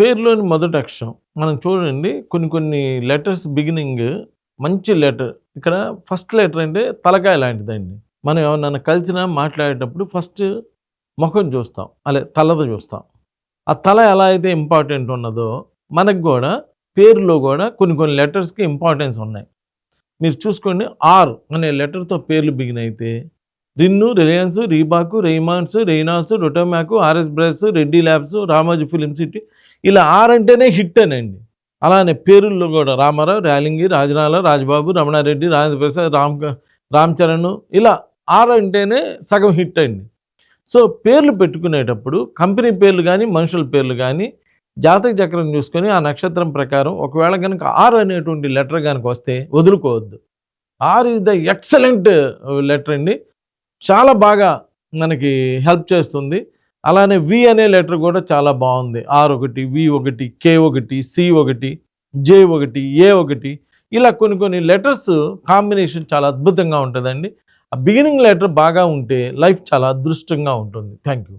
పేరులోని మొదటి అక్షరం మనం చూడండి, కొన్ని కొన్ని లెటర్స్ బిగినింగ్ మంచి లెటర్. ఇక్కడ ఫస్ట్ లెటర్ అంటే తలకాయ లాంటిదండి. మనం ఎవరినైనా కలిసినా మాట్లాడేటప్పుడు ఫస్ట్ ముఖం చూస్తాం, అలా తలది చూస్తాం. ఆ తల ఎలా అయితే ఇంపార్టెంట్ ఉన్నదో మనకు కూడా పేరులో కూడా కొన్ని కొన్ని లెటర్స్కి ఇంపార్టెన్స్ ఉన్నాయి. మీరు చూసుకోండి, ఆర్ అనే లెటర్తో పేర్లు బిగిన్ అయితే Rin, Reliance, Reebok, Raymonds, Reynolds, Rotomac, RS Bros, Reddy labs, Ramoji film city, ఇలా ఆర్ అంటేనే హిట్ అనండి. అలానే పేరుల్లో కూడా రామారావు, ర్యాలింగి, రాజనాల, రాజబాబు, రమణారెడ్డి, రాజేంద్ర ప్రసాద్, రామ్ చరణ్, ఇలా ఆర్ అంటేనే సగం హిట్ అండి. సో పేర్లు పెట్టుకునేటప్పుడు కంపెనీ పేర్లు కానీ మనుషుల పేర్లు కానీ జాతక చక్రం చూసుకొని ఆ నక్షత్రం ప్రకారం ఒకవేళ కనుక ఆర్ అనేటువంటి లెటర్ కనుక వస్తే వదులుకోవద్దు. R is the excellent letter అండి, చాలా బాగా మనకి హెల్ప్ చేస్తుంది. అలానే వి అనే లెటర్ కూడా చాలా బాగుంది. ఆర్ ఒకటి, వి ఒకటి, కే ఒకటి, సి ఒకటి, జే ఒకటి, ఏ ఒకటి, ఇలా కొన్ని కొన్ని లెటర్స్ కాంబినేషన్ చాలా అద్భుతంగా ఉంటుందండి. ఆ బిగినింగ్ లెటర్ బాగా ఉంటే లైఫ్ చాలా అదృష్టంగా ఉంటుంది. Thank you.